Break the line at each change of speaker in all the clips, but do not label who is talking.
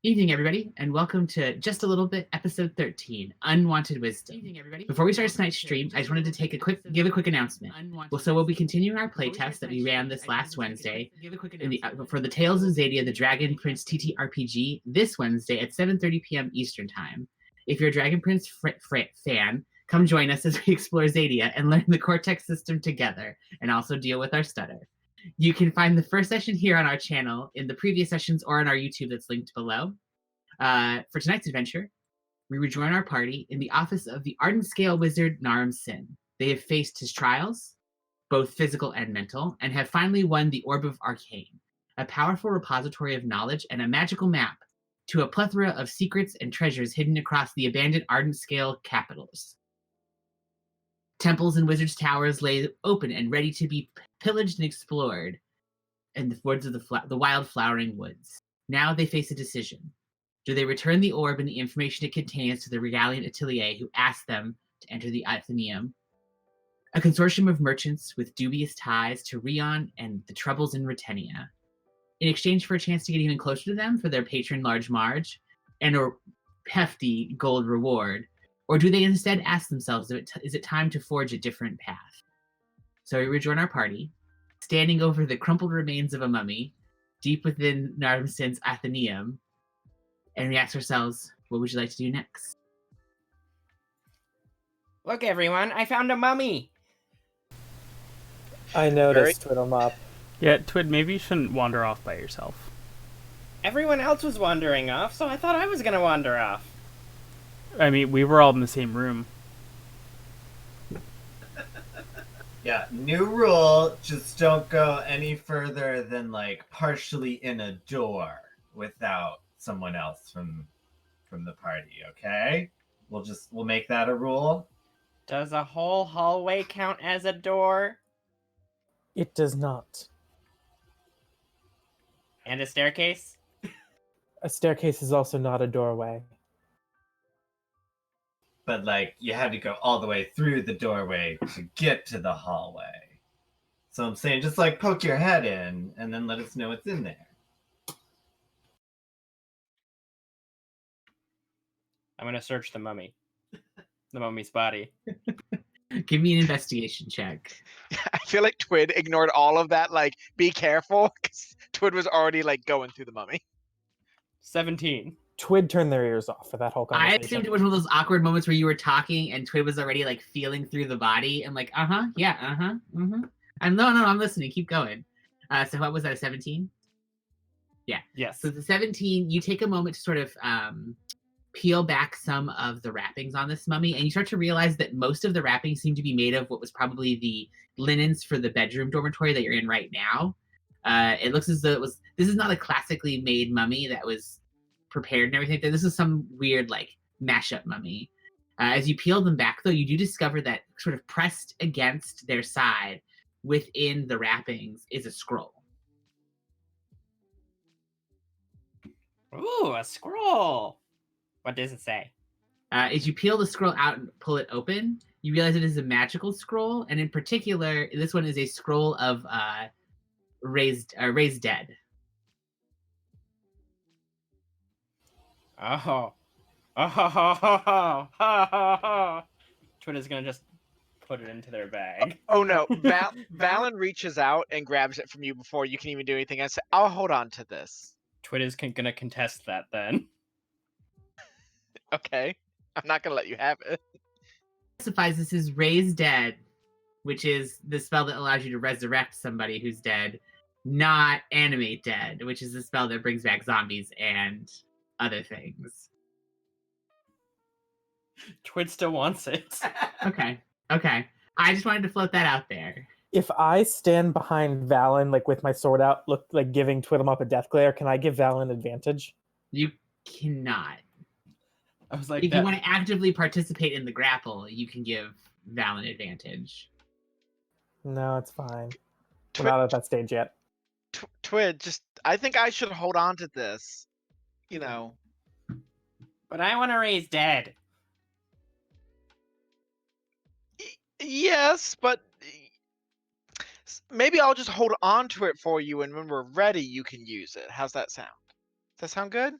Evening, everybody, and welcome to Just a Little Bit, episode 13, Unwanted Wisdom. Evening, everybody. Before we start tonight's stream, I just wanted to give a quick announcement. We'll be continuing our playtest that we ran this last Wednesday for the Tales of Xadia, the Dragon Prince TTRPG, this Wednesday at 7:30 p.m. Eastern Time. If you're a Dragon Prince fan, come join us as we explore Xadia and learn the Cortex system together, and also deal with our stutter. You can find the first session here on our channel, in the previous sessions, or on our YouTube that's linked below. For tonight's adventure, we rejoin our party in the office of the Ardent Scale Wizard Naram Sin. They have faced his trials, both physical and mental, and have finally won the Orb of Arcane, a powerful repository of knowledge and a magical map to a plethora of secrets and treasures hidden across the abandoned Ardent Scale capitals. Temples and wizards' towers lay open and ready to be pillaged and explored in the woods of the wild flowering woods. Now they face a decision. Do they return the orb and the information it contains to the Regalian Atelier who asked them to enter the Atheneum? A consortium of merchants with dubious ties to Rion and the troubles in Rutenia. In exchange for a chance to get even closer to them for their patron Large Marge and a hefty gold reward, or do they instead ask themselves, is it time to forge a different path? So we rejoin our party, standing over the crumpled remains of a mummy, deep within Naram Sin's Atheneum, and we ask ourselves, what would you like to do next?
Look, everyone, I found a mummy!
I noticed, Twiddlemop.
Yeah, Twid, maybe you shouldn't wander off by yourself.
Everyone else was wandering off, so I thought I was gonna wander off.
I mean, we were all in the same room.
Yeah, new rule, just don't go any further than, like, partially in a door without someone else from the party, okay? We'll make that a rule.
Does a whole hallway count as a door?
It does not.
And a staircase?
A staircase is also not a doorway.
But, like, you had to go all the way through the doorway to get to the hallway. So I'm saying just, like, poke your head in and then let us know what's in there.
I'm gonna search the mummy. The mummy's body.
Give me an investigation check.
I feel like Twid ignored all of that, like, be careful, because Twid was already, like, going through the mummy.
17.
Twid turned their ears off for that whole
I
conversation.
assumed it was one of those awkward moments where you were talking and Twid was already, like, feeling through the body and like, yeah, No, I'm listening. Keep going. So what was that, a 17? Yeah.
Yes.
So the 17, you take a moment to sort of peel back some of the wrappings on this mummy, and you start to realize that most of the wrappings seem to be made of what was probably the linens for the bedroom dormitory that you're in right now. It looks as though this is not a classically made mummy that was prepared and everything. This is some weird, like, mashup mummy. As you peel them back, though, you do discover that sort of pressed against their side within the wrappings is a scroll.
Ooh, a scroll! What does it say?
As you peel the scroll out and pull it open, you realize it is a magical scroll, and in particular, this one is a scroll of raised dead.
Oh. Twitter's gonna just put it into their bag.
Oh no, Valen reaches out and grabs it from you before you can even do anything and say, I'll hold on to this.
Twitter's gonna contest that then.
Okay, I'm not gonna let you have it.
Specifies this is raise dead, which is the spell that allows you to resurrect somebody who's dead, not animate dead, which is the spell that brings back zombies and other things.
Twid still wants it.
Okay. I just wanted to float that out there.
If I stand behind Valen, like with my sword out, look like giving Twiddlemop a death glare, can I give Valen advantage?
You cannot.
I was like,
if you want to actively participate in the grapple, you can give Valen advantage.
No, it's fine. We're not at that stage yet.
Twid, I think I should hold on to this. You know.
But I want to raise dead.
Yes, but maybe I'll just hold on to it for you, and when we're ready, you can use it. How's that sound? Does that sound good?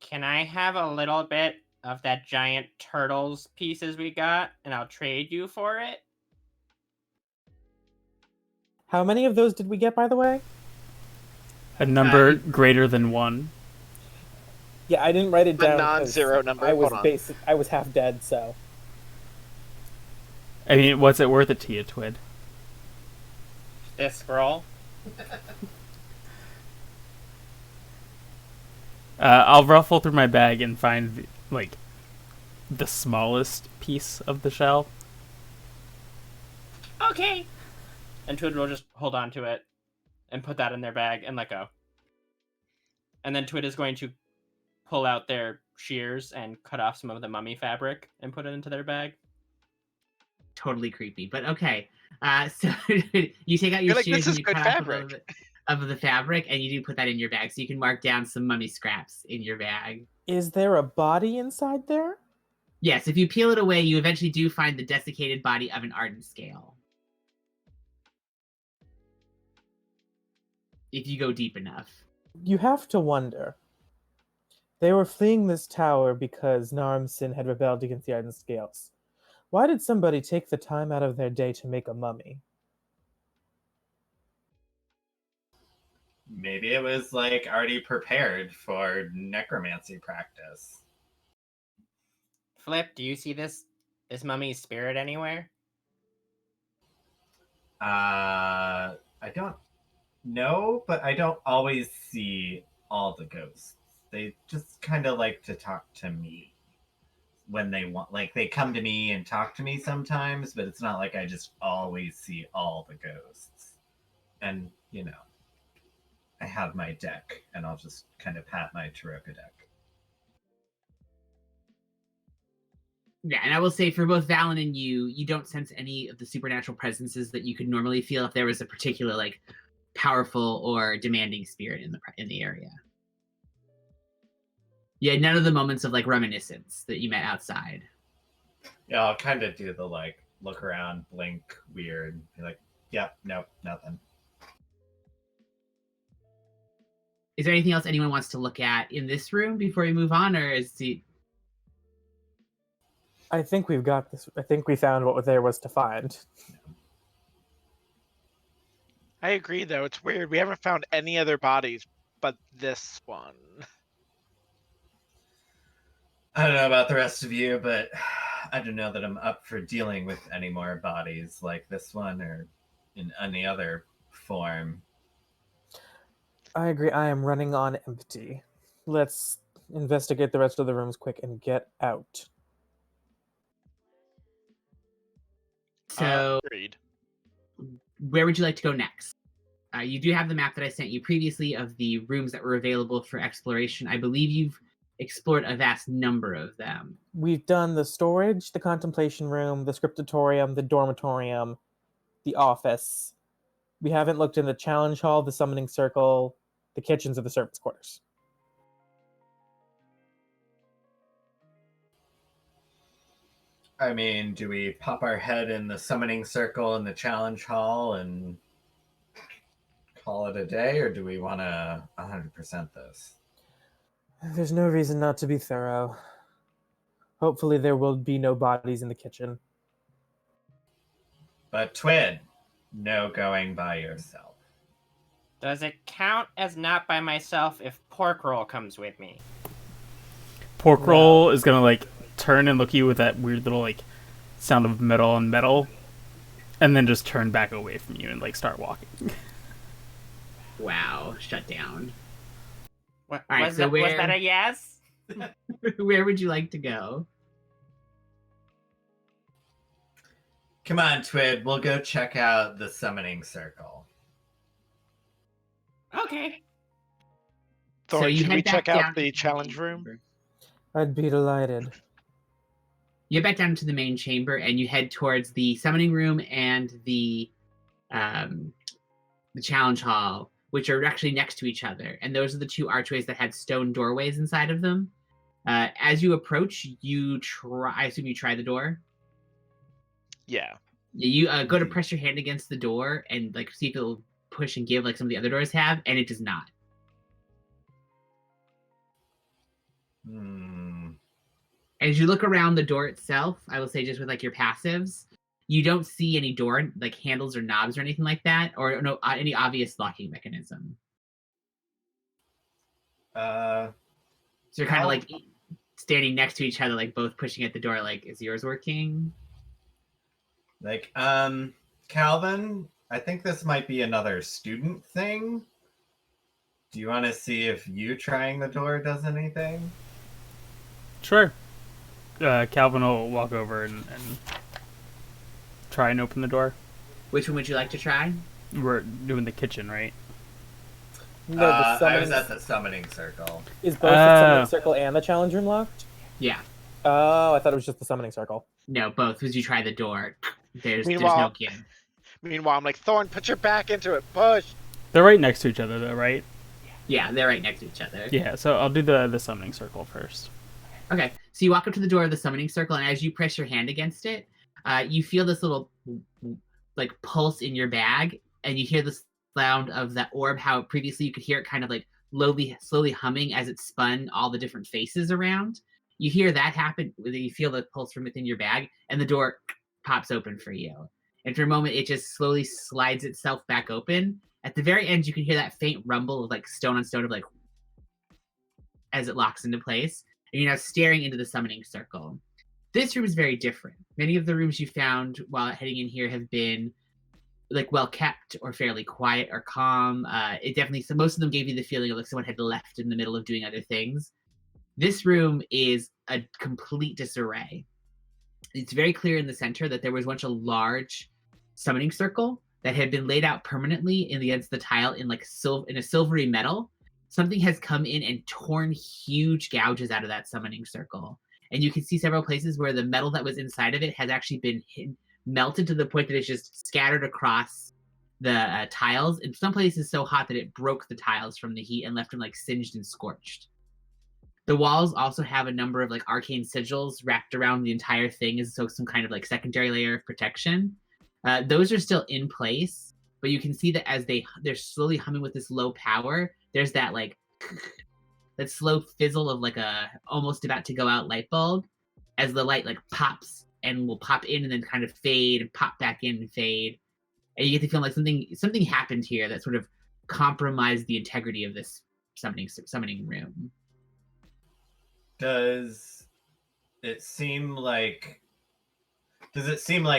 Can I have a little bit of that giant turtles pieces we got, and I'll trade you for it?
How many of those did we get, by the way?
A number greater than 1.
Yeah, I didn't write it
A
down. 'cause
non-zero number.
I was
Hold on.
I was half dead, so.
I mean, what's it worth it to you, Twid?
This scroll?
I'll ruffle through my bag and find, the smallest piece of the shell.
Okay. And Twid will just hold on to it and put that in their bag and let go. And then Twid is going to pull out their shears and cut off some of the mummy fabric and put it into their bag.
Totally creepy, but okay. So you take out your
You're like,
shears
this
and
is
you
good
cut off a
fabric.
little bit of the fabric, and you do put that in your bag, so you can mark down some mummy scraps in your bag.
Is there a body inside there?
Yes, if you peel it away, you eventually do find the desiccated body of an ardent scale. If you go deep enough.
You have to wonder. They were fleeing this tower because Narmsin had rebelled against the Ardent Scales. Why did somebody take the time out of their day to make a mummy?
Maybe it was like already prepared for necromancy practice.
Flip, do you see this mummy's spirit anywhere?
I don't know, but I don't always see all the ghosts. They just kind of like to talk to me when they want. Like, they come to me and talk to me sometimes, but it's not like I just always see all the ghosts. And, I have my deck, and I'll just kind of pat my Taroka deck.
Yeah, and I will say for both Valen and you don't sense any of the supernatural presences that you could normally feel if there was a particular powerful or demanding spirit in the area. Yeah, none of the moments of reminiscence that you met outside.
Yeah, I'll kind of do the look around, blink, weird, be like, yeah, nope, nothing.
Is there anything else anyone wants to look at in this room before we move on, or is the...
I think we've got this. I think we found what there was to find.
I agree, though. It's weird. We haven't found any other bodies but this one.
I don't know about the rest of you, but I don't know that I'm up for dealing with any more bodies like this one or in any other form.
I agree. I am running on empty. Let's investigate the rest of the rooms quick and get out.
So,
Agreed.
where would you like to go next? You do have the map that I sent you previously of the rooms that were available for exploration. I believe you've explored a vast number of them.
We've done the storage, the contemplation room, the scriptatorium, the dormitorium, the office. We haven't looked in the challenge hall, the summoning circle, the kitchens, or the servants' quarters.
I mean, do we pop our head in the summoning circle in the challenge hall and call it a day, or do we want to 100% this?
There's no reason not to be thorough. Hopefully there will be no bodies in the kitchen.
But Twin, no going by yourself.
Does it count as not by myself if Pork Roll comes with me?
Pork Roll is gonna turn and look at you with that weird little sound of metal on metal, and then just turn back away from you and start walking.
Wow, shut down.
What,
All right,
was,
so
that, was
where-
that a yes?
Where would you like to go?
Come on, Twid, we'll go check out the summoning circle.
Okay.
Thorn,
you
should we
head back
check
down
out the
to
challenge
main
room?
chamber.
I'd be delighted.
You get back down to the main chamber and you head towards the summoning room and the challenge hall, which are actually next to each other. And those are the two archways that had stone doorways inside of them. As you approach, I assume you try the door.
Yeah.
You go to press your hand against the door and see if it'll push and give like some of the other doors have, and it does not. As you look around the door itself, I will say just with like your passives, you don't see any door like handles or knobs or anything like that, or no any obvious locking mechanism.
Uh,
So you're kind of
How-
like standing next to each other, like both pushing at the door. Like, is yours working?
like, Calvin, I think this might be another student thing. Do you want to see if you trying the door does anything?
Sure. Calvin will walk over and try and open the door.
Which one would you like to try?
We're doing the kitchen, right?
No, the
I was
summoning
at the summoning circle.
is both the summoning circle and the challenge room locked.
Yeah.
Oh, I thought it was just the summoning circle.
No, both. As you try the door, there's no
Meanwhile-
kid.
Meanwhile, I'm like, Thorn, put your back into it. Push.
They're right next to each other, though, right?
Yeah, they're right next to each other.
Yeah. So I'll do the summoning circle first.
Okay, so you walk up to the door of the summoning circle, and as you press your hand against it, you feel this little like pulse in your bag, and you hear the sound of that orb. How previously you could hear it kind of like slowly humming as it spun all the different faces around. You hear that happen. You feel the pulse from within your bag, and the door pops open for you. And for a moment, it just slowly slides itself back open. At the very end, you can hear that faint rumble of like stone on stone of like as it locks into place. And you're now staring into the summoning circle. This room is very different. Many of the rooms you found while heading in here have been like well kept or fairly quiet or calm. It definitely, so most of them gave you the feeling of like someone had left in the middle of doing other things. This room is a complete disarray. It's very clear in the center that there was once a large summoning circle that had been laid out permanently against the tile in like in a silvery metal. Something has come in and torn huge gouges out of that summoning circle. And you can see several places where the metal that was inside of it has actually been melted to the point that it's just scattered across the tiles. In some places so hot that it broke the tiles from the heat and left them like singed and scorched. The walls also have a number of like arcane sigils wrapped around the entire thing as so some kind of like secondary layer of protection. Those are still in place, but you can see that as they're slowly humming with this low power, there's that like that slow fizzle of like a almost about to go out light bulb as the light like pops and will pop in and then kind of fade and pop back in and fade. And you get to feel like something happened here that sort of compromised the integrity of this summoning room.
Does it seem like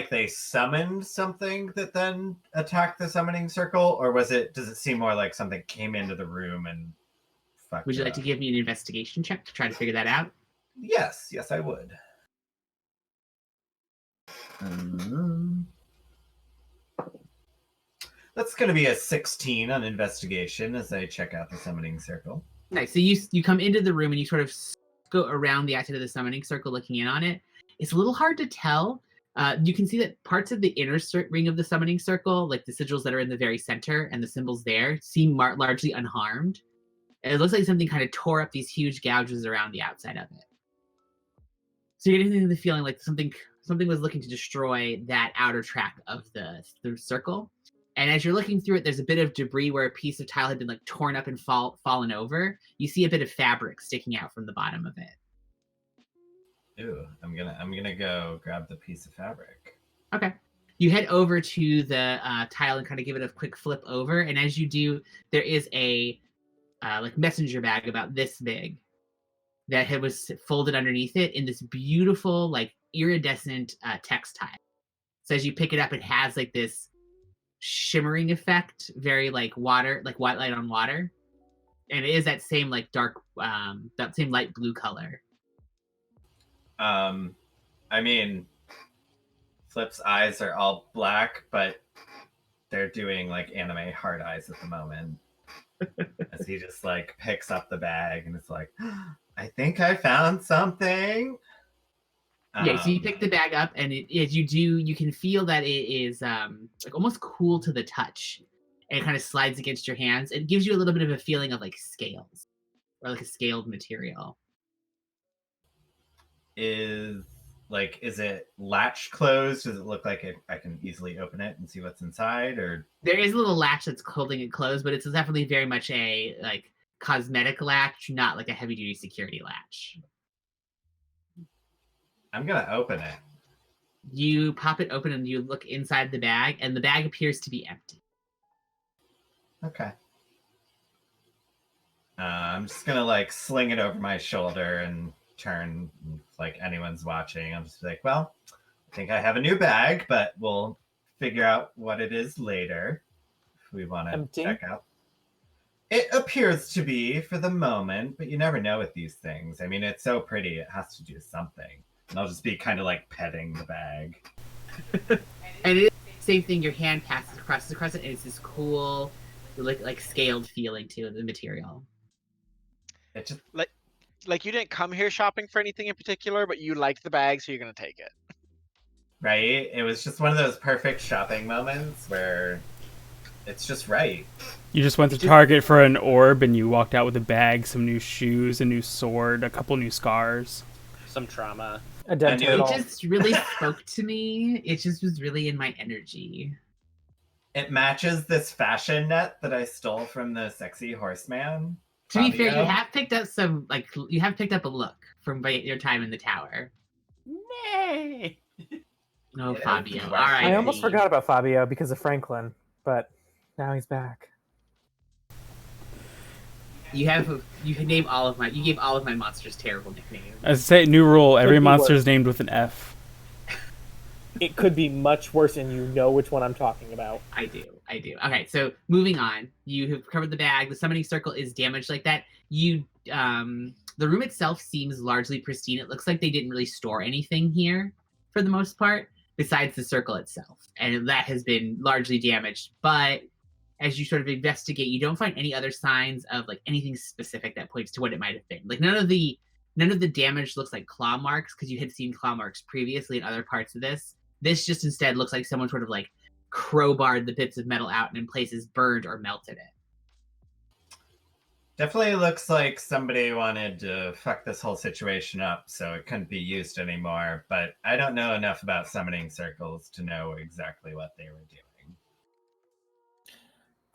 they summoned something that then attacked the summoning circle, or does it seem more like something came into the room and fucked
Would you
it
like to
up?
give me an investigation check to try to figure that out?
Yes, I would. That's going to be a 16 on investigation as I check out the summoning circle.
Nice. So you come into the room and you sort of go around the outside of the summoning circle looking in on it. It's a little hard to tell. You can see that parts of the inner ring of the summoning circle, like the sigils that are in the very center and the symbols there, seem largely unharmed. And it looks like something kind of tore up these huge gouges around the outside of it. So you're getting the feeling like something was looking to destroy that outer track of the circle. And as you're looking through it, there's a bit of debris where a piece of tile had been like torn up and fallen over. You see a bit of fabric sticking out from the bottom of it.
Ooh, I'm gonna go grab the piece of fabric.
Okay. You head over to the tile and kind of give it a quick flip over. And as you do, there is a like messenger bag about this big that was folded underneath it in this beautiful like iridescent textile. So as you pick it up, it has like this shimmering effect, very like water, like white light on water, and it is that same like dark, that same light blue color.
I mean, Flip's eyes are all black, but they're doing like anime hard eyes at the moment. As he just like picks up the bag and it's like, I think I found something.
Yeah, so you pick the bag up, and as you do, you can feel that it is like almost cool to the touch, and it kind of slides against your hands. It gives you a little bit of a feeling of like scales, or like a scaled material.
Is it latch closed? Does it look like I can easily open it and see what's inside? Or
There is a little latch that's holding it closed, but it's definitely very much a like cosmetic latch, not like a heavy duty security latch.
I'm gonna open it.
You pop it open and you look inside the bag, and the bag appears to be empty.
Okay. I'm just gonna like sling it over my shoulder and turn like anyone's watching. I'm just like, well, I think I have a new bag, but we'll figure out what it is later if we want to
Empty?
check out. It appears to be for the moment, but you never know with these things. I mean, it's so pretty, it has to do something. And I'll just be kind of like petting the bag.
And it is the same thing. Your hand passes across it, and it's this cool, like scaled feeling to the material.
It just
Like you didn't come here shopping for anything in particular, but you like the bag, so you're gonna take it.
right. It was just one of those perfect shopping moments where it's just right.
You just went to Target for an orb, and you walked out with a bag, some new shoes, a new sword, a couple new scars.
Some trauma.
A dead
I knew-
turtle.
It just really spoke to me. It just was really in my energy.
It matches this fashion net that I stole from the sexy horseman.
To be fair, you
Fabio.
have picked up a look from your time in the tower.
Nay.
Oh,
It is
Fabio. All
wacky.
right.
I almost forgot about Fabio because of Franklin, but now he's back.
You gave all of my monsters terrible nicknames.
As I say, new rule: every
be
monster
worse.
is named with an F.
It could be much worse, and you know which one I'm talking about.
I do. Okay, so moving on. You have covered the bag. The summoning circle is damaged like that. The room itself seems largely pristine. It looks like they didn't really store anything here for the most part, besides the circle itself. And that has been largely damaged. But as you sort of investigate, you don't find any other signs of like anything specific that points to what it might have been. Like none of the damage looks like claw marks, because you had seen claw marks previously in other parts of this. This just instead looks like someone sort of like crowbarred the bits of metal out and in places burned or melted it.
Definitely looks like somebody wanted to fuck this whole situation up so it couldn't be used anymore, but I don't know enough about summoning circles to know exactly what they were doing.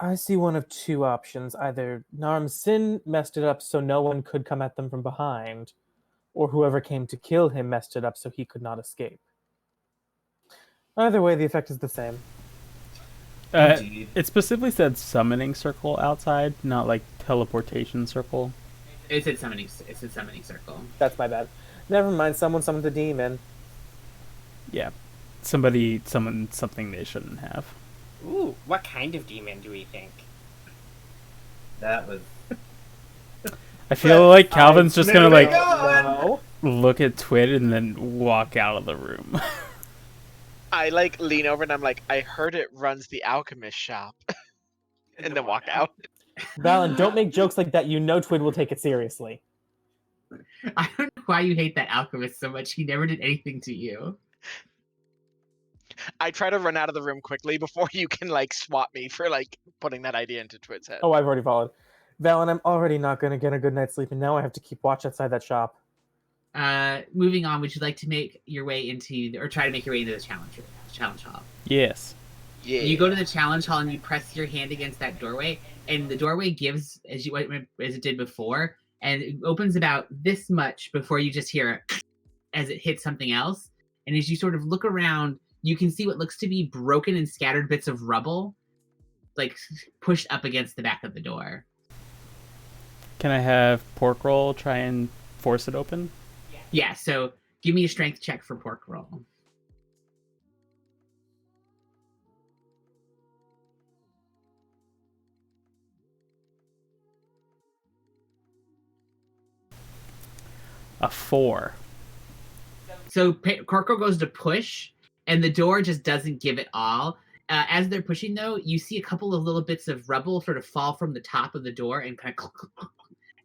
I see one of two options. Either Narm Sin messed it up so no one could come at them from behind, or whoever came to kill him messed it up so he could not escape. Either way, the effect is the same.
Indeed.
It specifically said summoning circle outside, not like teleportation circle.
It said summoning circle.
That's my bad. Never mind, someone summoned a demon.
Yeah, somebody summoned something they shouldn't have.
Ooh, what kind of demon do we think?
That was
I feel like Calvin's just gonna
moving
like
on.
No.
look at Twit and then walk out of the room.
I like lean over and I'm like, I heard it runs the alchemist shop, and then walk out.
Valen, don't make jokes like that. You know Twid will take it seriously.
I don't know why you hate that alchemist so much. He never did anything to you.
I try to run out of the room quickly before you can like swap me for like putting that idea into Twit's head.
Oh, I've already followed. Valen, I'm already not going to get a good night's sleep, and now I have to keep watch outside that shop.
Moving on, would you like to make your way into, or try to make your way into the challenge hall?
Yes.
Yeah.
You go to the challenge hall and you press your hand against that doorway, and the doorway gives as it did before, and it opens about this much before you just hear it as it hits something else. And as you sort of look around, you can see what looks to be broken and scattered bits of rubble, like pushed up against the back of the door.
Can I have Pork Roll try and force it open?
Yeah, so give me a strength check for Pork Roll.
A 4.
So Corco goes to push, and the door just doesn't give it all. As they're pushing, though, you see a couple of little bits of rubble sort of fall from the top of the door and kind of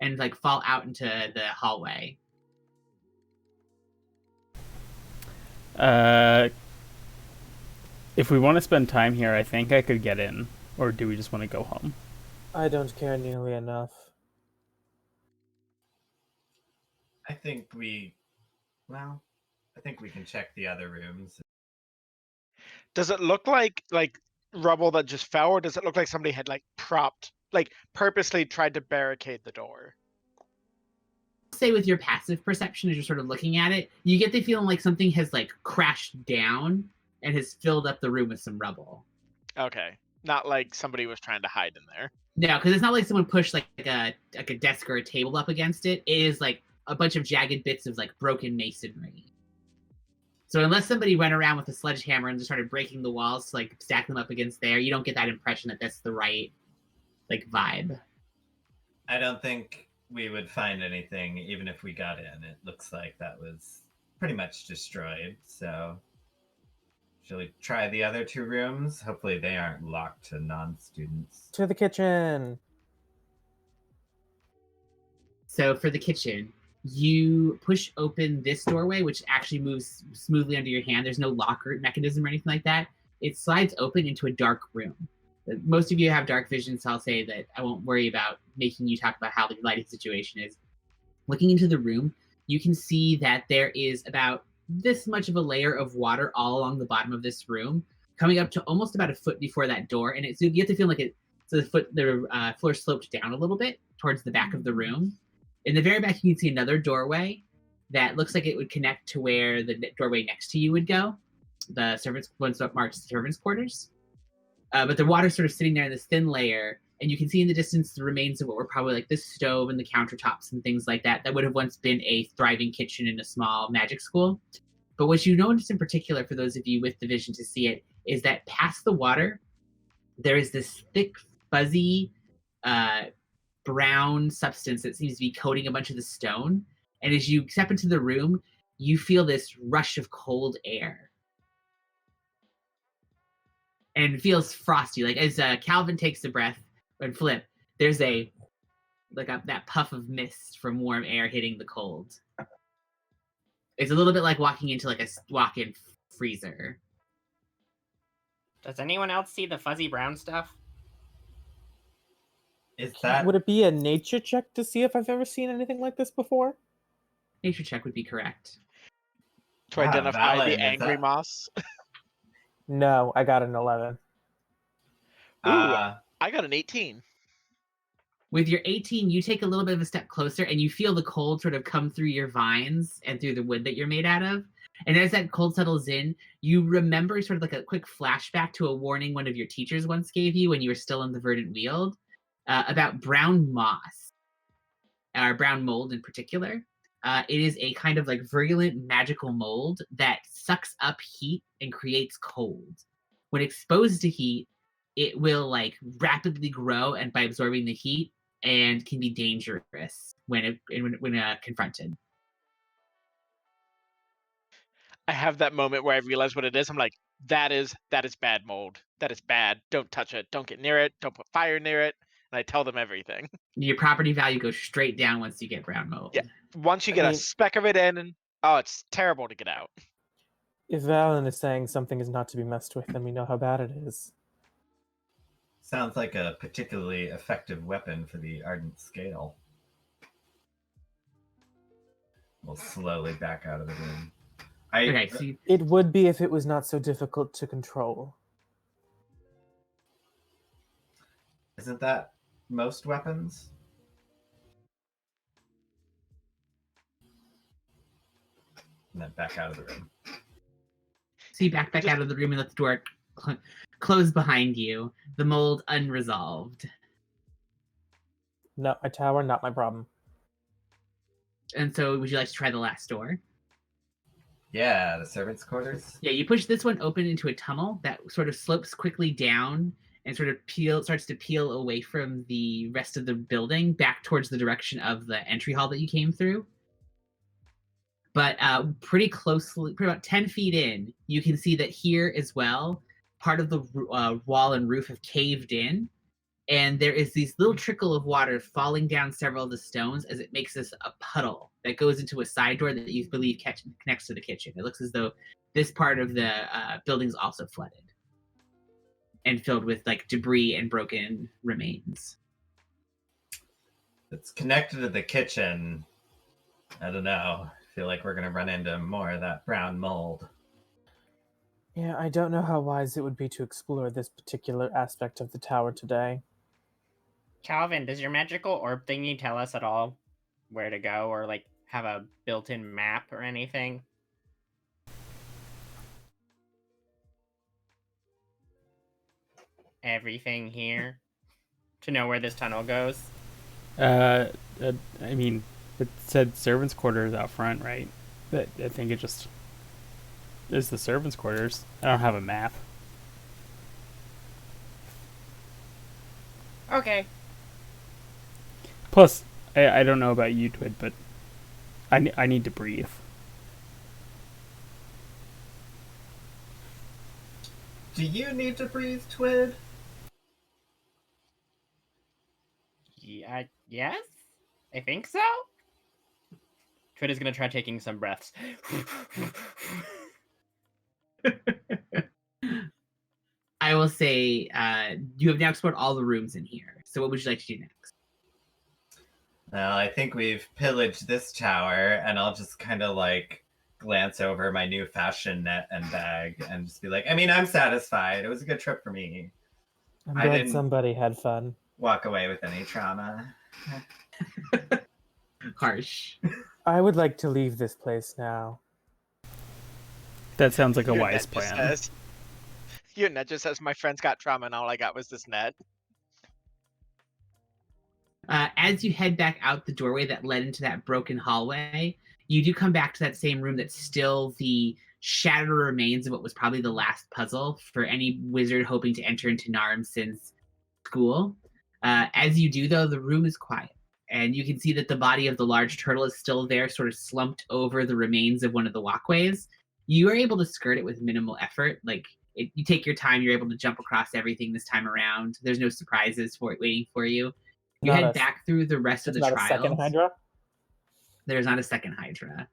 and like fall out into the hallway.
If we want to spend time here, I think I could get in. Or do we just want to go home?
I don't care nearly enough.
I think we can check the other rooms.
Does it look like rubble that just fell, or does it look like somebody had like propped like purposely tried to barricade the door.
Say with your passive perception as you're sort of looking at it, you get the feeling like something has like crashed down and has filled up the room with some rubble.
Okay, not like somebody was trying to hide in there.
No, because it's not like someone pushed like a desk or a table up against it. It is like a bunch of jagged bits of like broken masonry. So unless somebody went around with a sledgehammer and just started breaking the walls to like stack them up against there, you don't get that impression that that's the right like vibe.
I don't think we would find anything even if we got in. It looks like that was pretty much destroyed. So shall we try the other 2 rooms? Hopefully they aren't locked to non-students.
To the kitchen.
So for the kitchen, you push open this doorway, which actually moves smoothly under your hand. There's no locker mechanism or anything like that. It slides open into a dark room. Most of you have dark vision, so I'll say that I won't worry about making you talk about how the lighting situation is. Looking into the room, you can see that there is about this much of a layer of water all along the bottom of this room, coming up to almost about a foot before that door, and you get to feel like the floor sloped down a little bit towards the back of the room. In the very back, you can see another doorway that looks like it would connect to where the doorway next to you would go. The servants, one's marked servants' quarters. But the water's sort of sitting there in this thin layer, and you can see in the distance the remains of what were probably like this stove and the countertops and things like that would have once been a thriving kitchen in a small magic school. But what you notice in particular, for those of you with the vision to see it, is that past the water, there is this thick, fuzzy, brown substance that seems to be coating a bunch of the stone. And as you step into the room, you feel this rush of cold air. And it feels frosty. Like as Calvin takes a breath and Flip, there's that puff of mist from warm air hitting the cold. It's a little bit like walking into like a walk-in freezer.
Does anyone else see the fuzzy brown stuff?
Is that
Would it be a nature check to see if I've ever seen anything like this before?
Nature check would be correct.
To identify
Valen,
the
is
angry
that-
moss.
No, I got an 11.
Ooh, I got an 18.
With your 18, you take a little bit of a step closer and you feel the cold sort of come through your vines and through the wood that you're made out of. And as that cold settles in, you remember sort of like a quick flashback to a warning one of your teachers once gave you when you were still in the Verdant Weald about brown moss, or brown mold in particular. It is a kind of like virulent magical mold that sucks up heat and creates cold. When exposed to heat, it will like rapidly grow and by absorbing the heat and can be dangerous when confronted.
I have that moment where I realize what it is. I'm like, that is bad mold. That is bad. Don't touch it. Don't get near it. Don't put fire near it. And I tell them everything.
Your property value goes straight down once you get brown mold.
Yeah. Once you get a speck of it in, and it's terrible to get out.
If Valen is saying something is not to be messed with, then we know how bad it is.
Sounds like a particularly effective weapon for the Ardent Scale. We'll slowly back out of the room.
Okay, so
It would be if it was not so difficult to control.
Isn't that most weapons? And then back out of the room.
So you back out of the room and let the door close behind you. The mold unresolved.
No, my tower, not my problem.
And so would you like to try the last door?
Yeah, the servants' quarters.
Yeah, you push this one open into a tunnel that sort of slopes quickly down and sort of starts to peel away from the rest of the building back towards the direction of the entry hall that you came through. But pretty closely, about 10 feet in, you can see that here as well, part of the wall and roof have caved in. And there is this little trickle of water falling down several of the stones as it makes this a puddle that goes into a side door that you believe connects to the kitchen. It looks as though this part of the building is also flooded and filled with like debris and broken remains.
It's connected to the kitchen. I don't know. I feel like we're going to run into more of that brown mold.
Yeah, I don't know how wise it would be to explore this particular aspect of the tower today.
Calvin, does your magical orb thingy tell us at all where to go, or like have a built-in map or anything? Everything here to know where this tunnel goes?
I mean, it said servants' quarters out front, right? But I think it just is the servants' quarters. I don't have a map.
Okay.
Plus, I don't know about you, Twid, but I need to breathe.
Do you need to breathe, Twid?
Yeah, yes? I think so? Twid is gonna try taking some breaths.
I will say you have now explored all the rooms in here. So what would you like to do next?
Well, I think we've pillaged this tower, and I'll just kind of like glance over my new fashion net and bag and just be like, I mean, I'm satisfied. It was a good trip for me.
I'm
I
glad
didn't-
somebody had fun.
Walk away with any trauma.
Harsh.
I would like to leave this place now.
That sounds like a
Your
wise
net just
plan.
says- Your net just says, my friends got trauma and all I got was this net.
As you head back out the doorway that led into that broken hallway, you do come back to that same room that's still the shattered remains of what was probably the last puzzle for any wizard hoping to enter into Naramsin's school. As you do, though, the room is quiet, and you can see that the body of the large turtle is still there, sort of slumped over the remains of one of the walkways. You are able to skirt it with minimal effort. You take your time, you're able to jump across everything this time around. There's no surprises waiting for you. You
Not
head
a-
back through the rest of
It's
the
not
trials.
a second Hydra?
There's not a second Hydra.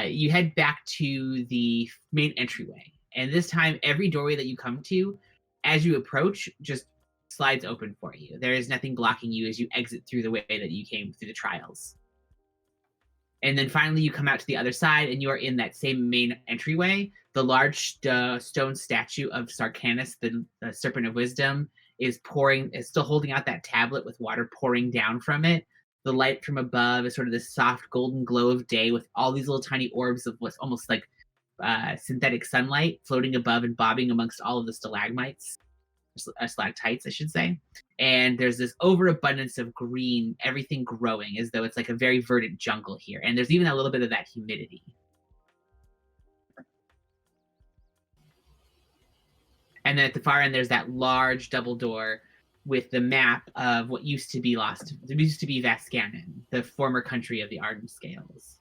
You head back to the main entryway. And this time, every doorway that you come to, as you approach, just slides open for you. There is nothing blocking you as you exit through the way that you came through the trials. And then finally, you come out to the other side, and you are in that same main entryway. The large stone statue of Sarcanus, the Serpent of Wisdom, is still holding out that tablet with water pouring down from it. The light from above is sort of this soft golden glow of day with all these little tiny orbs of what's almost like synthetic sunlight floating above and bobbing amongst all of the stalagmites, stalactites, I should say. And there's this overabundance of green, everything growing as though it's like a very verdant jungle here. And there's even a little bit of that humidity. And then at the far end, there's that large double door with the map of what used to be Vascanon, the former country of the Ardent Scales.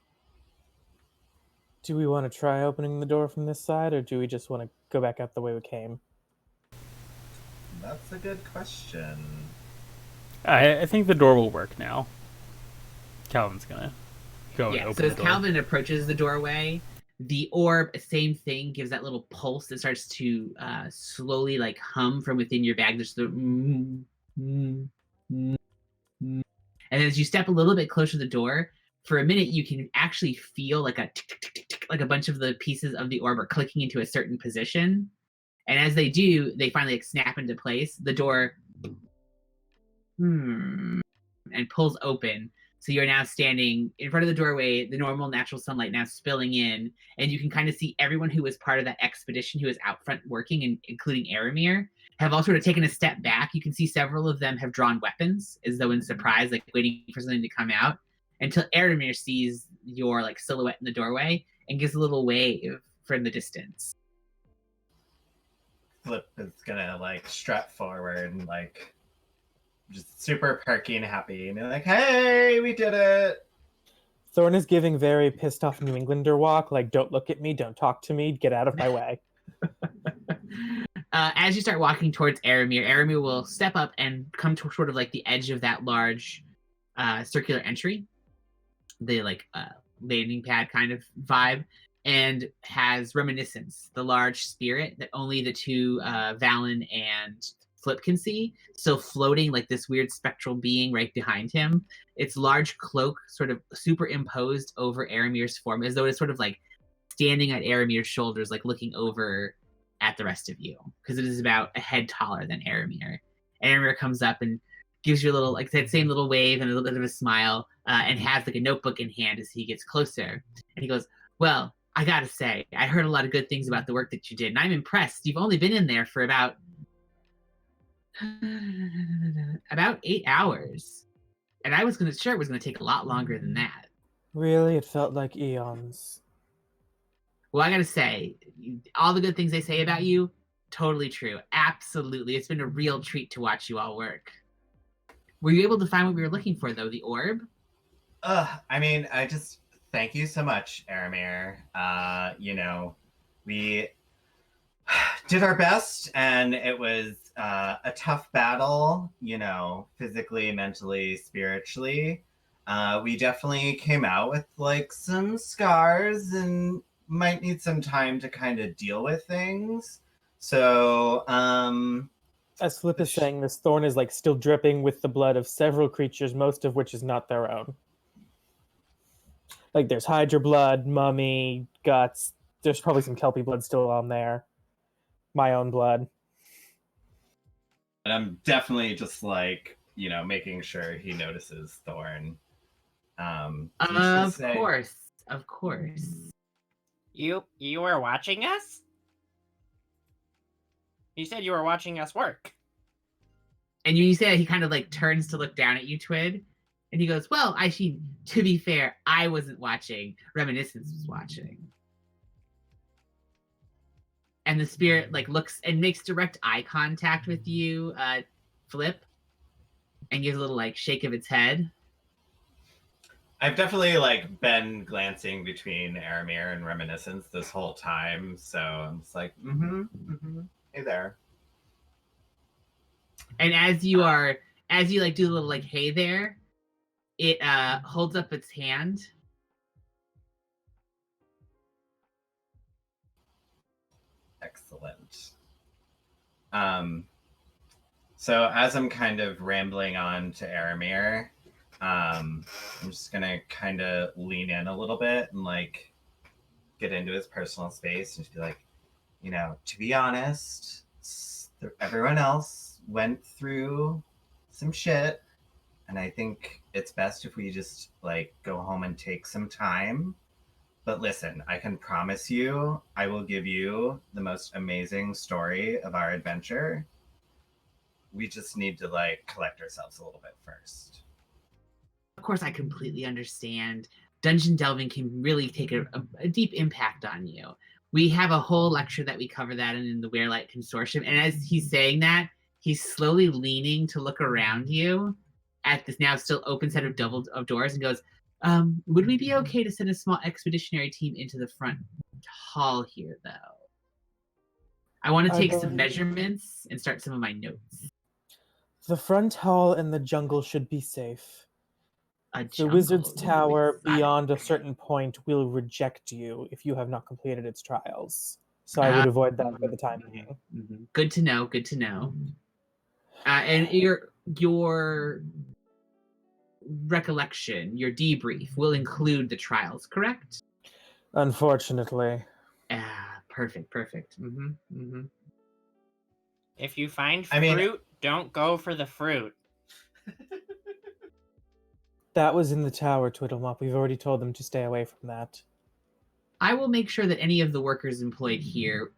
Do we want to try opening the door from this side, or do we just want to go back out the way we came?
That's a good question.
I think the door will work now. Calvin's gonna go and
Yeah,
open
so
the
as
door.
Calvin approaches the doorway, the orb, same thing, gives that little pulse that starts to slowly like hum from within your bag. There's the and then as you step a little bit closer to the door, for a minute you can actually feel like a tick, tick, tick, tick, tick, like a bunch of the pieces of the orb are clicking into a certain position. And as they do, they finally like snap into place. The door and pulls open. So you're now standing in front of the doorway, the normal natural sunlight now spilling in, and you can kind of see everyone who was part of that expedition who was out front working, and including Aramir, have all sort of taken a step back. You can see several of them have drawn weapons as though in surprise, like waiting for something to come out, until Aramir sees your like silhouette in the doorway and gives a little wave from the distance.
Flip is gonna like strut forward and like just super perky and happy, and you're like, hey, we did it.
Thorn is giving very pissed off New Englander walk, like, don't look at me, don't talk to me, get out of my way.
As you start walking towards Aramir will step up and come to sort of like the edge of that large circular entry, the like landing pad kind of vibe, and has Reminiscence, the large spirit that only the two Valen and Flip can see, still floating like this weird spectral being right behind him. Its large cloak sort of superimposed over Aramir's form, as though it's sort of like standing at Aramir's shoulders, like looking over at the rest of you, because it is about a head taller than Aramir. Aramir comes up and gives you a little, like that same little wave and a little bit of a smile, and has like a notebook in hand as he gets closer. And he goes, "Well, I gotta say, I heard a lot of good things about the work that you did, and I'm impressed. You've only been in there for about 8 hours, and I was sure it was gonna take a lot longer than that."
Really, it felt like eons.
Well, I gotta say, all the good things they say about you, totally true. Absolutely, it's been a real treat to watch you all work. Were you able to find what we were looking for, though? The orb?
I mean, I just thank you so much, Aramir. We did our best, and it was a tough battle, physically, mentally, spiritually. We definitely came out with like some scars and might need some time to kind of deal with things. So,
As Flip is saying, this thorn is like still dripping with the blood of several creatures, most of which is not their own. Like there's Hydra blood, mummy, guts. There's probably some Kelpie blood still on there. My own blood.
and I'm definitely just like, making sure he notices Thorn.
Of course.
You were watching us? You said you were watching us work.
And you say he kind of like turns to look down at you, Twid, and he goes, "Well, to be fair, I wasn't watching. Reminiscence was watching." And the spirit like looks and makes direct eye contact with you, Flip, and gives a little like shake of its head.
I've definitely like been glancing between Aramir and Reminiscence this whole time, so I'm just like, hey there.
And as you like do a little like hey there, it holds up its hand.
Excellent. So as I'm kind of rambling on to Aramir, I'm just gonna kind of lean in a little bit and like get into his personal space and just be like, to be honest, everyone else went through some shit, and I think it's best if we just like go home and take some time. But listen, I can promise you, I will give you the most amazing story of our adventure. We just need to like collect ourselves a little bit first.
Of course, I completely understand. Dungeon delving can really take a deep impact on you. We have a whole lecture that we cover that in the Wearlight Consortium. And as he's saying that, he's slowly leaning to look around you at this now still open set of doors and goes, would we be okay to send a small expeditionary team into the front hall here, though? I want to take some measurements and start some of my notes.
The front hall in the jungle should be safe. The wizard's tower beyond a certain point will reject you if you have not completed its trials. So I would avoid that for the time being.
Good to know. And your recollection, your debrief will include the trials, correct?
Unfortunately.
Perfect.
If you find fruit, don't go for the fruit.
That was in the tower, Twiddlemop. We've already told them to stay away from that.
I will make sure that any of the workers employed here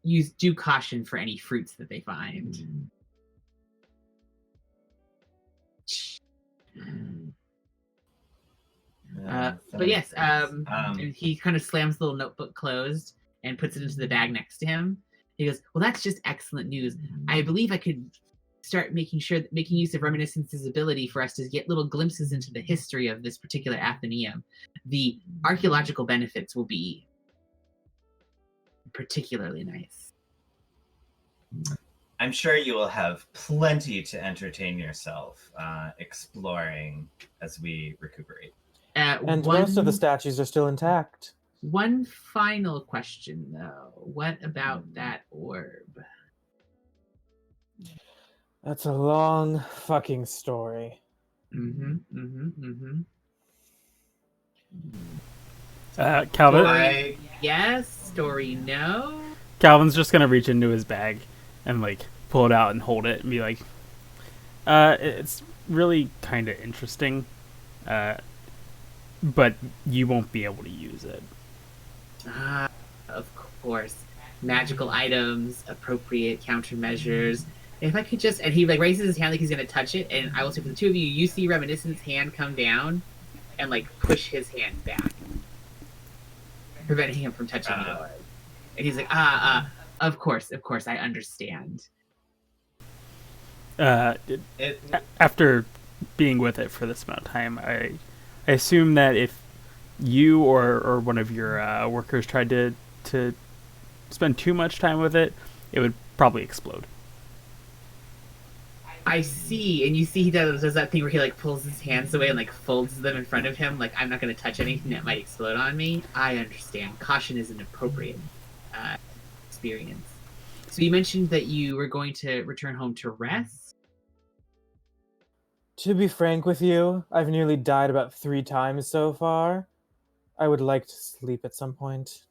use due caution for any fruits that they find. But yes, he kind of slams the little notebook closed and puts it into the bag next to him. He goes, "Well, that's just excellent news. I believe I could start making use of Reminiscence's ability for us to get little glimpses into the history of this particular Atheneum. The archaeological benefits will be particularly nice."
I'm sure you will have plenty to entertain yourself exploring as we recuperate.
And most of the statues are still intact.
One final question, though. What about that orb?
That's a long fucking story.
Calvin?
Yes, story no.
Calvin's just gonna reach into his bag and like pull it out and hold it and be like, It's really kind of interesting, but you won't be able to use it.
Of course. Magical items, appropriate countermeasures. If I could just, and he like raises his hand like he's gonna touch it, and I will say for the two of you, you see Reminiscence's hand come down and like push his hand back, preventing him from touching yours. And he's like, of course, I understand.
After being with it for this amount of time, I assume that if you or one of your workers tried to spend too much time with it, it would probably explode.
I see, and you see he does that thing where he like pulls his hands away and like folds them in front of him, like I'm not going to touch anything that might explode on me. I understand. Caution is an appropriate experience. So you mentioned that you were going to return home to rest?
To be frank with you, I've nearly died about 3 times so far. I would like to sleep at some point.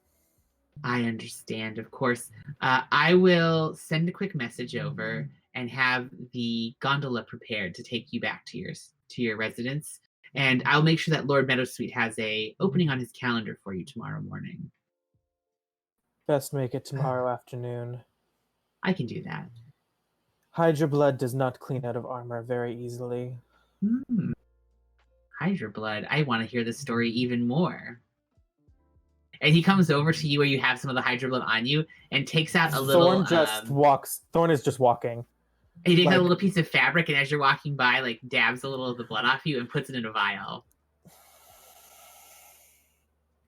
I understand, of course. I will send a quick message over and have the gondola prepared to take you back to your residence. And I'll make sure that Lord Meadowsweet has a opening on his calendar for you tomorrow morning.
Best make it tomorrow afternoon.
I can do that.
Hydra blood does not clean out of armor very easily.
Hydra blood. I want to hear the story even more. And he comes over to you where you have some of the Hydra blood on you and takes out a little...
Thorn is just walking.
He takes out a little piece of fabric, and as you're walking by, like, dabs a little of the blood off you and puts it in a vial.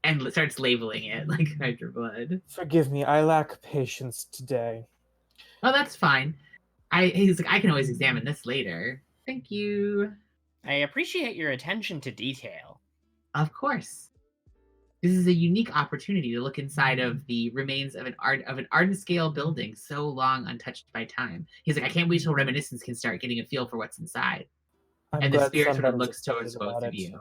And starts labeling it like Hydra blood.
Forgive me, I lack patience today.
Oh, that's fine. He's like, I can always examine this later. Thank you.
I appreciate your attention to detail.
Of course. This is a unique opportunity to look inside of the remains of an Arden scale building so long untouched by time. He's like, I can't wait till Reminiscence can start getting a feel for what's inside. And the spirit sort of looks towards both of you.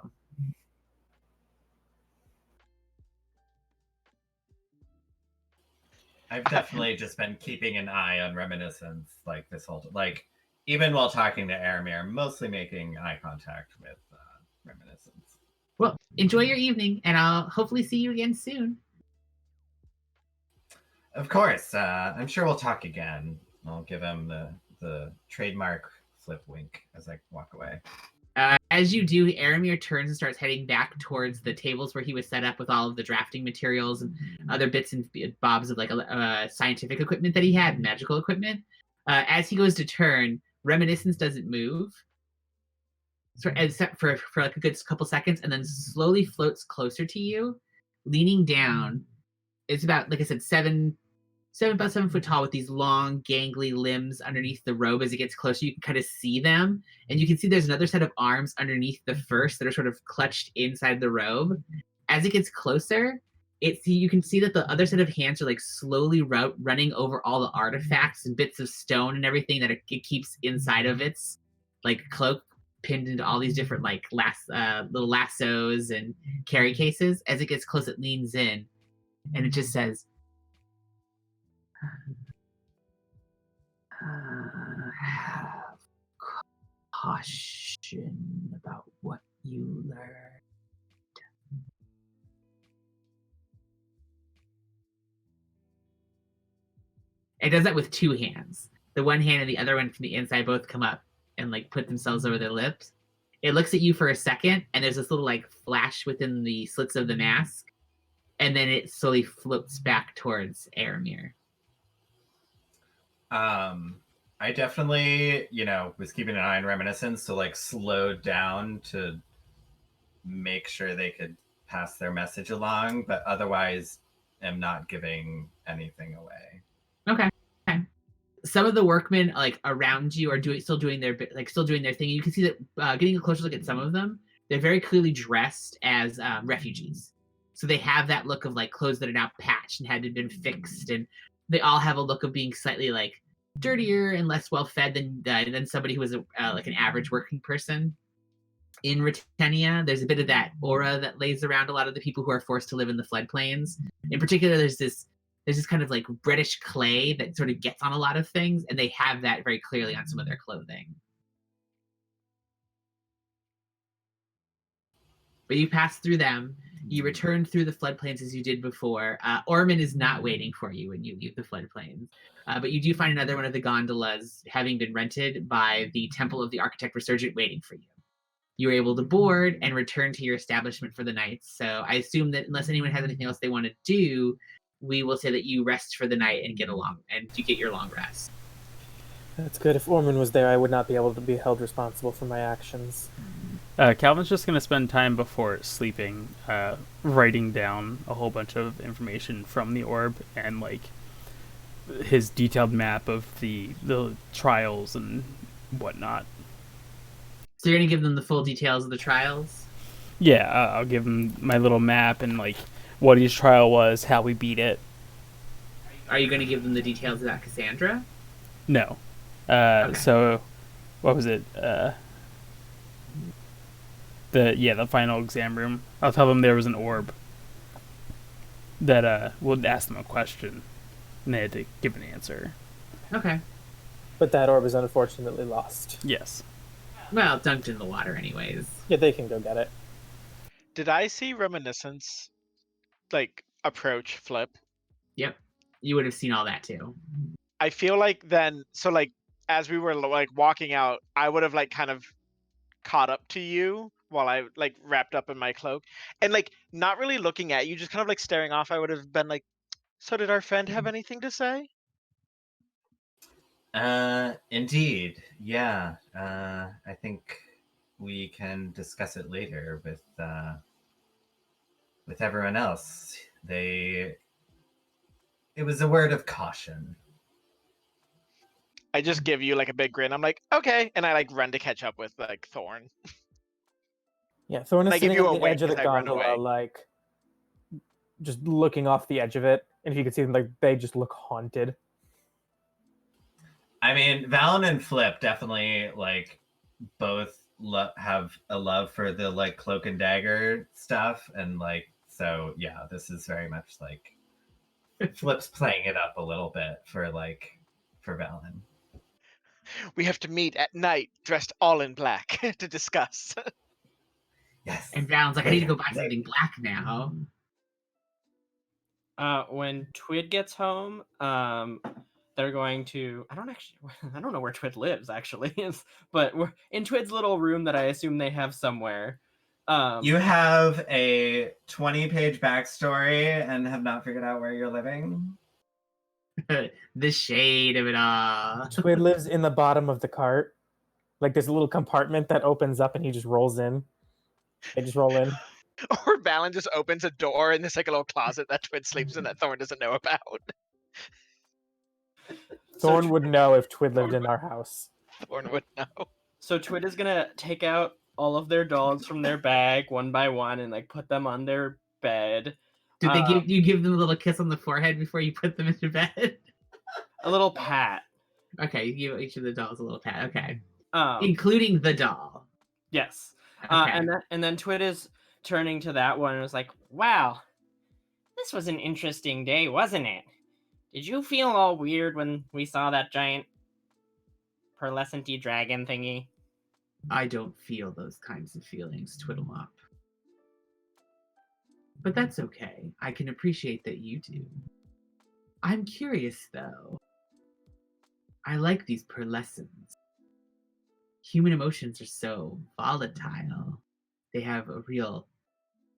I've definitely just been keeping an eye on Reminiscence, like this whole, like even while talking to Aramir, mostly making eye contact with Reminiscence.
Well, enjoy your evening, and I'll hopefully see you again soon.
Of course, I'm sure we'll talk again. I'll give him the trademark flip wink as I walk away.
As you do, Aramir turns and starts heading back towards the tables where he was set up with all of the drafting materials and other bits and bobs of like scientific equipment that he had, magical equipment. As he goes to turn, Reminiscence doesn't move, except for like a good couple seconds, and then slowly floats closer to you, leaning down. It's about, like I said, about 7 foot tall with these long, gangly limbs underneath the robe. As it gets closer, you can kind of see them. And you can see there's another set of arms underneath the first that are sort of clutched inside the robe. As it gets closer, you can see that the other set of hands are like slowly running over all the artifacts and bits of stone and everything that it keeps inside of its like cloak, pinned into all these different like little lassos and carry cases. As it gets close, it leans in and it just says, have caution about what you learned. It does that with 2 hands. The one hand and the other one from the inside both come up and like put themselves over their lips. It looks at you for a second, and there's this little like flash within the slits of the mask, and then it slowly floats back towards Aramir.
I definitely, was keeping an eye on Reminiscence, so like slowed down to make sure they could pass their message along, but otherwise am not giving anything away.
Okay. Some of the workmen like around you are still doing their thing. You can see that getting a closer look at some of them, they're very clearly dressed as refugees. So they have that look of like clothes that are now patched and had been fixed, and they all have a look of being slightly like dirtier and less well fed than somebody who was like an average working person. In Britannia, there's a bit of that aura that lays around a lot of the people who are forced to live in the floodplains. In particular, there's this kind of like reddish clay that sort of gets on a lot of things, and they have that very clearly on some of their clothing. But you pass through them. You return through the floodplains as you did before. Orman is not waiting for you when you leave the floodplains. But you do find another one of the gondolas having been rented by the Temple of the Architect Resurgent waiting for you. You were able to board and return to your establishment for the night. So I assume that unless anyone has anything else they want to do, we will say that you rest for the night and get you get your long rest.
That's good. If Orman was there, I would not be able to be held responsible for my actions.
Calvin's just going to spend time before sleeping writing down a whole bunch of information from the orb and like his detailed map of the trials and whatnot.
So you're going to give them the full details of the trials?
Yeah, I'll give him my little map and like what each trial was, how we beat it.
Are you going to give them the details about Cassandra?
No.
Okay.
So, what was it? The final exam room. I'll tell them there was an orb that would ask them a question, and they had to give an answer.
Okay.
But that orb is unfortunately lost.
Yes.
Well, dunked in the water anyways.
Yeah, they can go get it.
Did I see Reminiscence, like, approach Flip?
Yep. You would have seen all that too.
I feel like then, so like, as we were like walking out, I would have like kind of caught up to you while I like wrapped up in my cloak and like not really looking at you, just kind of like staring off. I would have been like, so did our friend have anything to say?
Indeed. Yeah. I think we can discuss it later with everyone else. It was a word of caution.
I just give you like a big grin. I'm like, okay, and I like run to catch up with like Thorn.
Yeah, Thorn is
Like, if
sitting
you
at the
awake
edge of the
as I run
gondola,
away.
like just looking off the edge of it, and if you can see them, like they just look haunted.
I mean, Valen and Flip definitely like both have a love for the like cloak and dagger stuff, and like so yeah, this is very much like Flip's playing it up a little bit for Valen.
We have to meet at night, dressed all in black, to discuss.
Yes.
And Valen's like, I need to go buy something black now.
When Twid gets home, they're going to. I don't know where Twid lives actually, but we're in Twid's little room that I assume they have somewhere.
You have a 20-page backstory and have not figured out where you're living?
The shade of it all.
Twid lives in the bottom of the cart. Like there's a little compartment that opens up and he just rolls in. They just roll in.
Or Valen just opens a door and there's like a little closet that Twid sleeps in that Thorn doesn't know about.
Thorn would know if Twid lived in our house.
Thorn would know.
So Twid is gonna take out all of their dogs from their bag one by one and like put them on their bed.
Did they give them a little kiss on the forehead before you put them into bed?
A little pat.
Okay, you give each of the dolls a little pat. Okay,
Um,
including the doll.
yes.
Okay.
And then Twid is turning to that one and was like, "Wow, this was an interesting day, wasn't it? Did you feel all weird when we saw that giant pearlescent-y dragon thingy?"
I don't feel those kinds of feelings, Twiddlemop. But that's okay. I can appreciate that you do. I'm curious, though. I like these pearlescents. Human emotions are so volatile. They have a real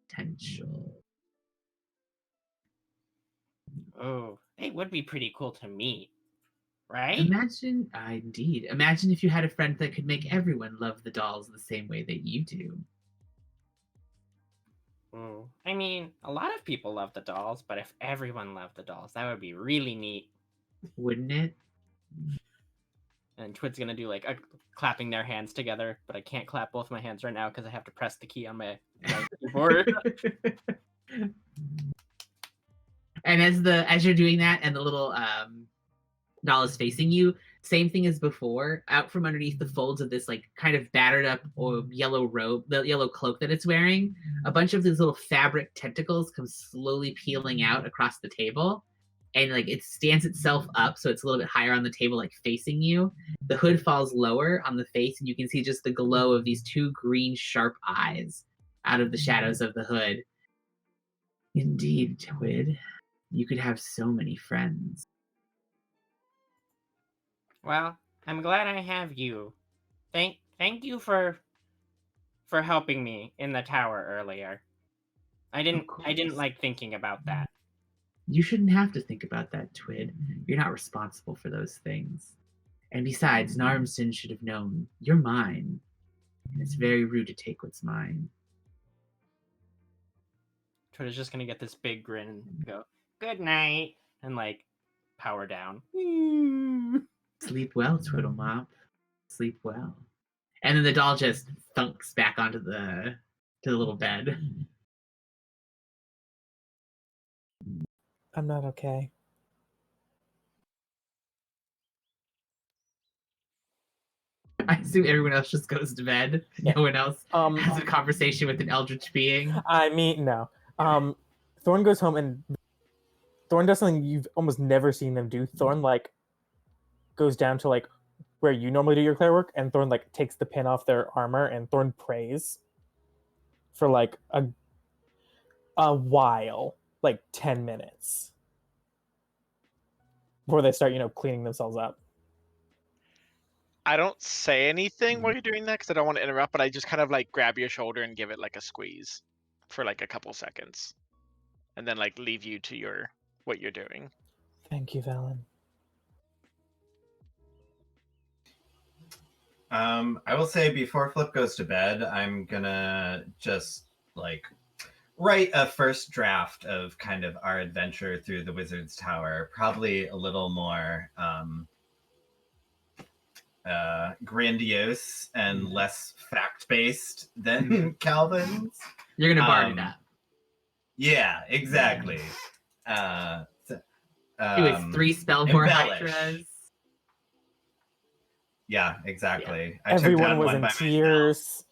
potential.
Oh, they would be pretty cool to meet, right?
Imagine if you had a friend that could make everyone love the dolls the same way that you do.
I mean, a lot of people love the dolls, but if everyone loved the dolls, that would be really neat.
Wouldn't it?
And Twid's gonna do like clapping their hands together, but I can't clap both my hands right now because I have to press the key on my keyboard.
And as you're doing that, and the little doll is facing you, same thing as before. Out from underneath the folds of this like kind of battered up or yellow robe, the yellow cloak that it's wearing, a bunch of these little fabric tentacles come slowly peeling out across the table. And like it stands itself up, so it's a little bit higher on the table, like facing you. The hood falls lower on the face, and you can see just the glow of these two green, sharp eyes out of the shadows of the hood. Indeed, Twid. You could have so many friends.
Well, I'm glad I have you. Thank you for helping me in the tower earlier. I didn't
course.
like thinking about that.
You shouldn't have to think about that, Twid. You're not responsible for those things. And besides, Narmson should have known you're mine. And it's very rude to take what's mine.
Twitter's just gonna get this big grin and go, "Good night," and like power down.
Sleep well, Twiddlemop. Sleep well. And then the doll just thunks back onto the little bed.
I'm not okay.
I assume everyone else just goes to bed.
Yeah.
No one else
Um,
has a conversation with an eldritch being.
I mean, no. Thorn goes home and Thorn does something you've almost never seen them do. Thorn like goes down to like where you normally do your cleric work, and Thorn like takes the pin off their armor, and Thorn prays for like a while, like 10 minutes, before they start, cleaning themselves up.
I don't say anything while you're doing that because I don't want to interrupt, but I just kind of like grab your shoulder and give it like a squeeze for like a couple seconds, and then like leave you to what you're doing.
Thank you, Valen.
I will say before Flip goes to bed, I'm gonna just like write a first draft of kind of our adventure through the Wizard's Tower, probably a little more grandiose and less fact-based than Calvin's.
You're gonna bard it up.
Yeah, exactly.
It was 3 Spellbore
embellish.
Hydras.
Yeah, exactly.
Yeah.
I took
Everyone
down
was
one
in
by
tears.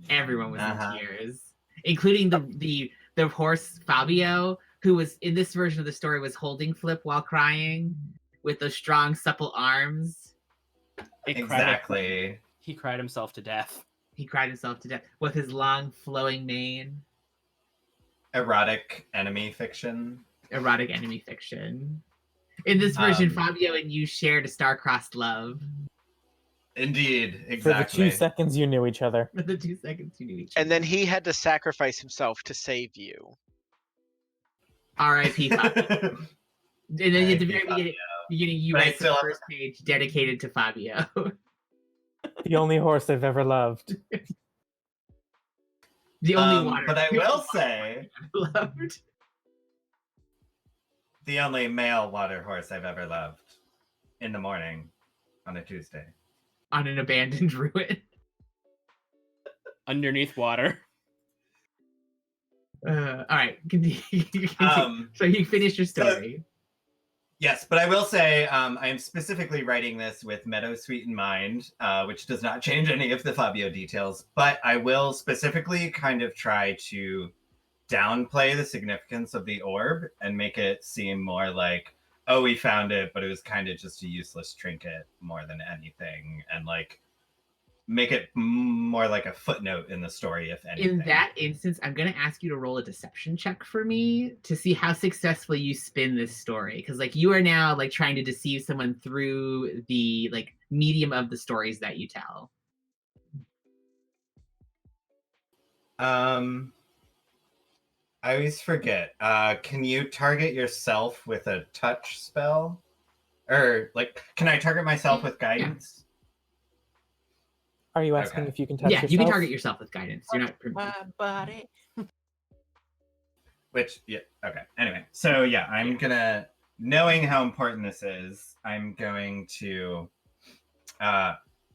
Everyone was
Uh-huh.
in tears, including the horse Fabio, who was in this version of the story was holding Flip while crying with those strong, supple arms.
Exactly.
He cried himself to death.
He cried himself to death with his long, flowing mane.
Erotic enemy fiction.
Erotic enemy fiction. In this version, Fabio and you shared a star-crossed love.
Indeed, exactly.
For the 2 seconds you knew each other.
For the 2 seconds you knew each other.
And then he had to sacrifice himself to save you.
R.I.P. Fabio. And then at the very beginning, you write the first page dedicated to Fabio.
The only horse I've ever loved.
The only water.
But I will say,
loved.
The only male water horse I've ever loved. In the morning, on a Tuesday.
On an abandoned ruin.
Underneath water.
All right, continue. So you finished your story.
Yes, but I will say I am specifically writing this with Meadowsweet in mind, which does not change any of the Fabio details, but I will specifically kind of try to downplay the significance of the orb and make it seem more like, oh, we found it, but it was kind of just a useless trinket more than anything, and like make it more like a footnote in the story, if anything.
In that instance, I'm going to ask you to roll a deception check for me to see how successfully you spin this story. Because like you are now like trying to deceive someone through the like medium of the stories that you tell.
I always forget. Can you target yourself with a touch spell? Or like, can I target myself with guidance?
Are you asking if you can touch yourself?
Yeah, you can target yourself with guidance. You're not.
My body.
Which, yeah, okay. Anyway, so yeah, I'm gonna, knowing how important this is, I'm going to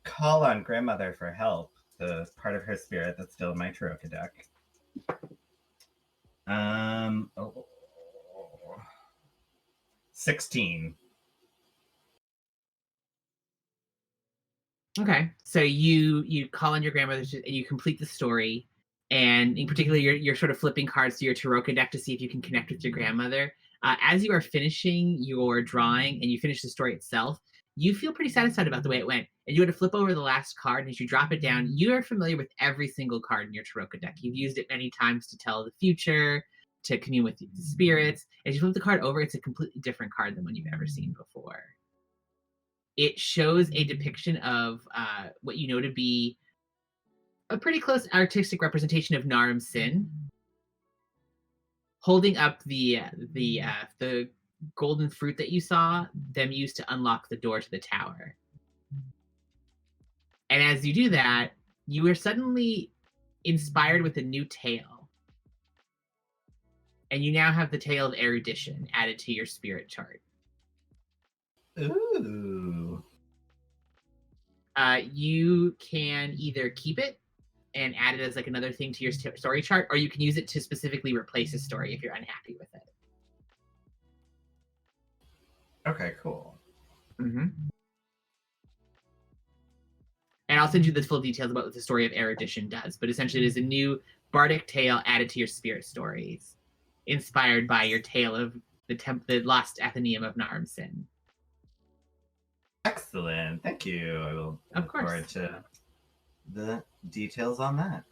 call on Grandmother for help, the part of her spirit that's still in my Taroka deck. 16.
Okay, so you call on your grandmother and you complete the story, and in particular, you're sort of flipping cards to your Taroka deck to see if you can connect with your grandmother. As you are finishing your drawing and you finish the story itself, you feel pretty satisfied about the way it went. And you want to flip over the last card, and as you drop it down, you are familiar with every single card in your Taroko deck. You've used it many times to tell the future, to commune with the spirits. As you flip the card over, it's a completely different card than one you've ever seen before. It shows a depiction of what you know to be a pretty close artistic representation of Naram Sin, holding up the golden fruit that you saw them use to unlock the door to the tower. And as you do that, you are suddenly inspired with a new tale. And you now have the tale of erudition added to your spirit chart.
Ooh.
You can either keep it and add it as like another thing to your story chart, or you can use it to specifically replace a story if you're unhappy with it.
Okay, cool.
Mm-hmm. And I'll send you the full details about what the story of erudition does, but essentially it is a new bardic tale added to your spirit stories, inspired by your tale of the lost Atheneum of Naram Sin.
Excellent. Thank you. I will
Of
look
course.
forward to the details on that.